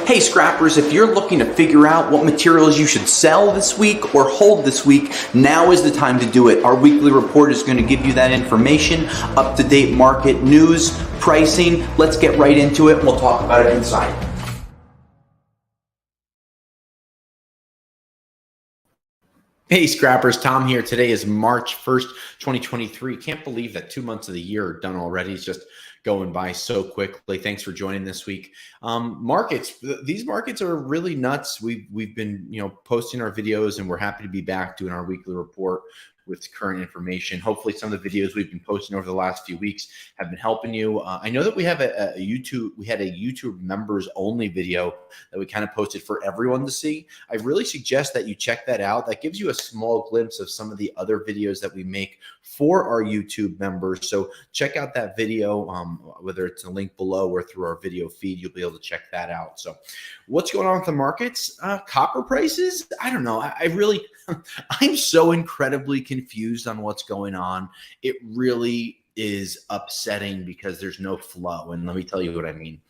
Hey scrappers, if you're looking to figure out what materials you should sell this week or hold this week, now is the time to do it. Our weekly report is going to give you that information, up-to-date market news, pricing. Let's get right into it and we'll talk about it inside. Hey scrappers, Tom here. Today is March 1st, 2023. Can't believe that 2 months of the year are done already. It's just going by so quickly. Thanks for joining this week. These markets are really nuts. We've been, posting our videos, and we're happy to be back doing our weekly report with current information. Hopefully some of the videos we've been posting over the last few weeks have been helping you. I know that we have a YouTube members only video that we kind of posted for everyone to see. I really suggest that you check that out. That gives you a small glimpse of some of the other videos that we make for our YouTube members. So check out that video, whether it's a link below or through our video feed, you'll be able to check that out. So what's going on with the markets? Copper prices? I don't know. I'm so incredibly confused on what's going on. It really is upsetting because there's no flow. And let me tell you what I mean.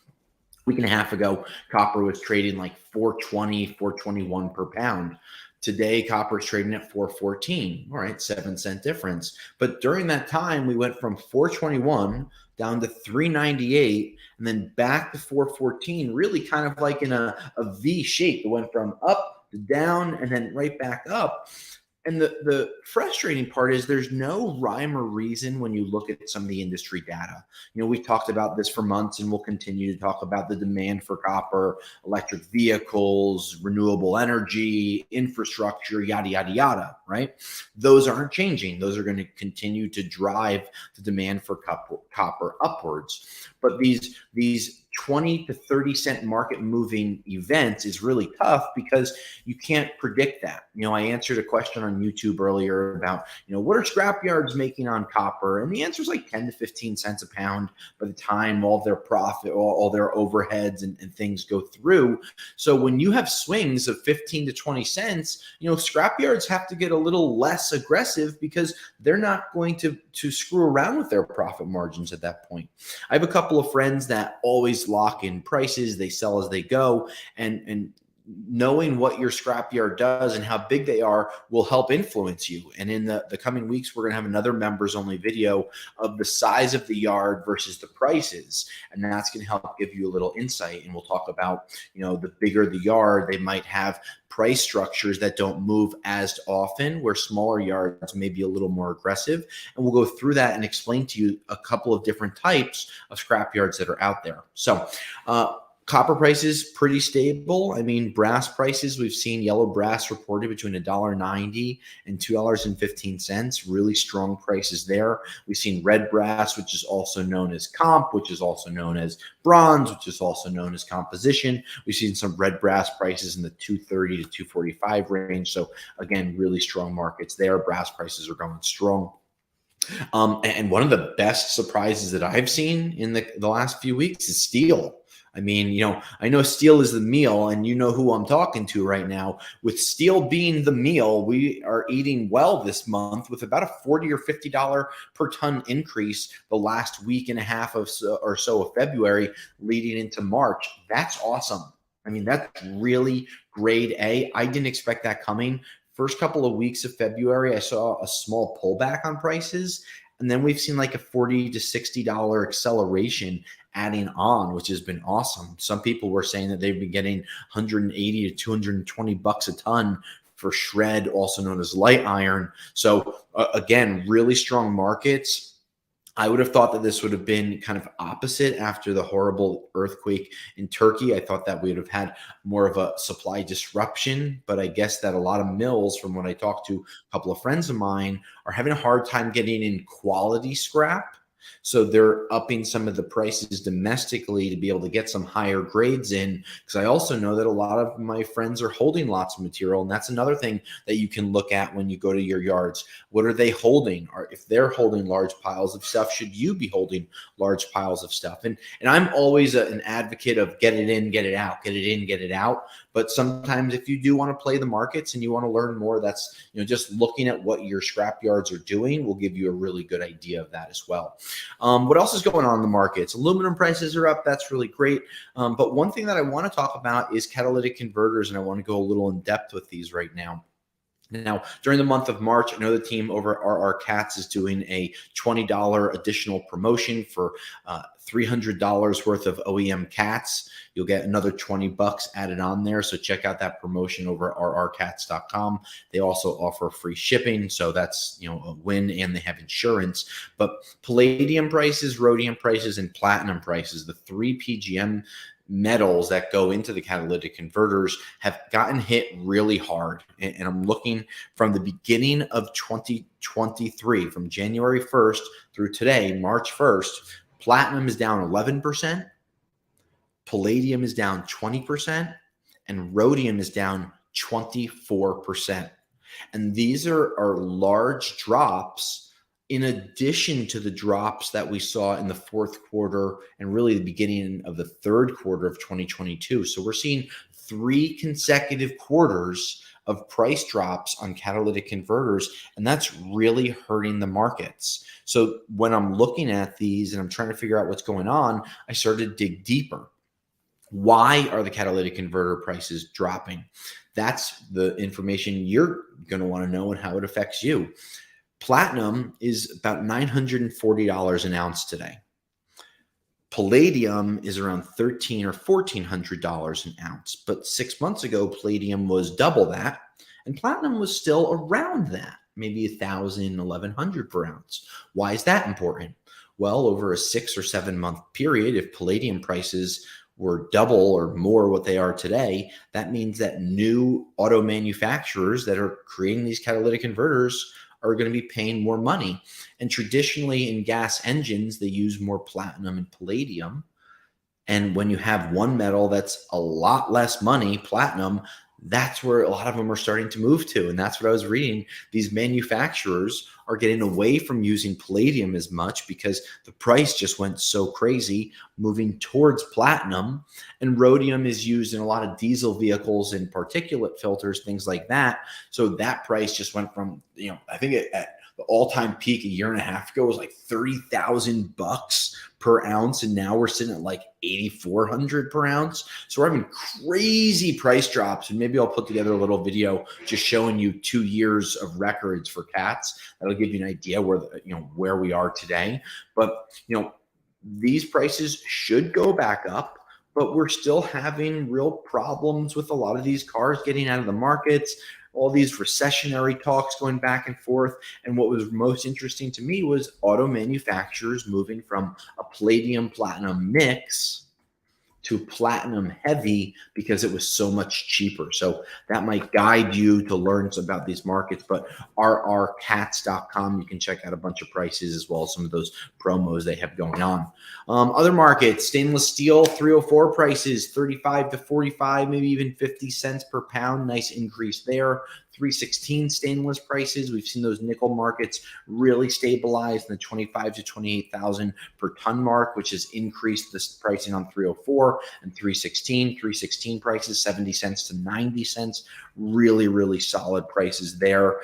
A week and a half ago, copper was trading like 420, 421 per pound. Today, copper is trading at 414. All right, 7-cent difference. But during that time, we went from 421 down to 398 and then back to 414, really kind of like in a V shape. It went from up to down and then right back up. And the frustrating part is there's no rhyme or reason when you look at some of the industry data. We've talked about this for months, and we'll continue to talk about the demand for copper, electric vehicles, renewable energy, infrastructure, yada, yada, yada, right? Those aren't changing. Those are going to continue to drive the demand for copper upwards. But these 20 to 30 cent market moving events is really tough because you can't predict that. I answered a question on YouTube earlier about, what are scrap yards making on copper? And the answer is like 10 to 15 cents a pound by the time all their profit, all their overheads and things go through. So when you have swings of 15 to 20 cents, scrap yards have to get a little less aggressive because they're not going to screw around with their profit margins at that point. I have a couple of friends that always lock in prices. They sell as they go, and knowing what your scrapyard does and how big they are will help influence you. And in the coming weeks, we're going to have another members only video of the size of the yard versus the prices. And that's going to help give you a little insight. And we'll talk about, the bigger the yard, they might have price structures that don't move as often, where smaller yards may be a little more aggressive. And we'll go through that and explain to you a couple of different types of scrap yards that are out there. So, copper prices pretty stable. I mean, brass prices, we've seen yellow brass reported between $1.90 and $2.15. Really strong prices there. We've seen red brass, which is also known as comp, which is also known as bronze, which is also known as composition. We've seen some red brass prices in the 230 to 245 range. So again, really strong markets there. Brass prices are going strong. And one of the best surprises that I've seen in the last few weeks is steel. I mean, I know steel is the meal, and you know who I'm talking to right now. With steel being the meal, we are eating well this month with about a $40 or $50 per ton increase the last week and a half or so of February leading into March. That's awesome. I mean, that's really grade A. I didn't expect that coming. First couple of weeks of February, I saw a small pullback on prices, and then we've seen like a $40 to $60 acceleration adding on, which has been awesome. Some people were saying that they've been getting 180 to 220 bucks a ton for shred, also known as light iron. So again, really strong markets. I would have thought that this would have been kind of opposite after the horrible earthquake in Turkey. I thought that we would have had more of a supply disruption, but I guess that a lot of mills, from what I talked to a couple of friends of mine, are having a hard time getting in quality scrap. So they're upping some of the prices domestically to be able to get some higher grades in. Because I also know that a lot of my friends are holding lots of material. And that's another thing that you can look at when you go to your yards. What are they holding? Or if they're holding large piles of stuff, should you be holding large piles of stuff? And I'm always an advocate of get it in, get it out, get it in, get it out. But sometimes if you do want to play the markets and you want to learn more, that's, just looking at what your scrap yards are doing will give you a really good idea of that as well. What else is going on in the markets? Aluminum prices are up. That's really great. But one thing that I want to talk about is catalytic converters, and I want to go a little in depth with these right now. Now, during the month of March, I know the team over at RR Cats is doing a $20 additional promotion for $300 worth of OEM cats. You'll get another $20 added on there. So check out that promotion over at rrcats.com. They also offer free shipping. So that's, a win, and they have insurance. But palladium prices, rhodium prices, and platinum prices, the 3 PGM metals that go into the catalytic converters, have gotten hit really hard. And I'm looking from the beginning of 2023, from January 1st through today, March 1st, platinum is down 11%, palladium is down 20%, and rhodium is down 24%. And these are large drops in addition to the drops that we saw in the fourth quarter and really the beginning of the third quarter of 2022. So we're seeing 3 consecutive quarters of price drops on catalytic converters, and that's really hurting the markets. So when I'm looking at these and I'm trying to figure out what's going on, I started to dig deeper. Why are the catalytic converter prices dropping? That's the information you're going to want to know and how it affects you. Platinum is about $940 an ounce today. Palladium is around $1,300 or $1,400 an ounce. But 6 months ago, palladium was double that, and platinum was still around that, maybe $1,000, $1,100 per ounce. Why is that important? Well, over a 6 or 7 month period, if palladium prices were double or more what they are today, that means that new auto manufacturers that are creating these catalytic converters are going to be paying more money. And traditionally in gas engines, they use more platinum and palladium. And when you have one metal that's a lot less money, platinum, that's where a lot of them are starting to move to. And that's what I was reading. These manufacturers are getting away from using palladium as much because the price just went so crazy, moving towards platinum. And rhodium is used in a lot of diesel vehicles and particulate filters, things like that. So that price just went from, I think at the all-time peak a year and a half ago was like $30,000 per ounce, and now we're sitting at like $8,400 per ounce. So we're having crazy price drops, and maybe I'll put together a little video just showing you 2 years of records for cats. That'll give you an idea where we are today. But these prices should go back up, but we're still having real problems with a lot of these cars getting out of the markets. All these recessionary talks going back and forth. And what was most interesting to me was auto manufacturers moving from a palladium platinum mix to platinum heavy because it was so much cheaper. So that might guide you to learn about these markets. But rrcats.com, you can check out a bunch of prices as well as some of those promos they have going on. Other markets, stainless steel 304 prices 35 to 45, maybe even 50 cents per pound. Nice increase there. 316 stainless prices. We've seen those nickel markets really stabilize in the 25 to 28,000 per ton mark, which has increased this pricing on 304 and 316. 316 prices 70 cents to 90 cents. Really, really solid prices there.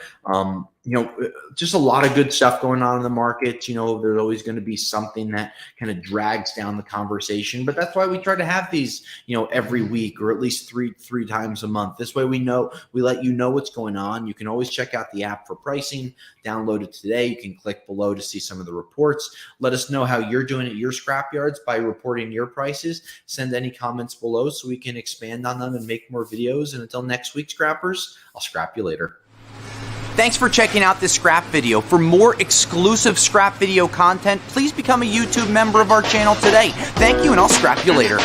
Just a lot of good stuff going on in the market. There's always going to be something that kind of drags down the conversation, but that's why we try to have these, every week or at least three times a month. This way we let you know what's going on. You can always check out the app for pricing, download it today. You can click below to see some of the reports. Let us know how you're doing at your scrap yards by reporting your prices. Send any comments below so we can expand on them and make more videos. And until next week, scrappers, I'll scrap you later. Thanks for checking out this scrap video. For more exclusive scrap video content, please become a YouTube member of our channel today. Thank you, and I'll scrap you later.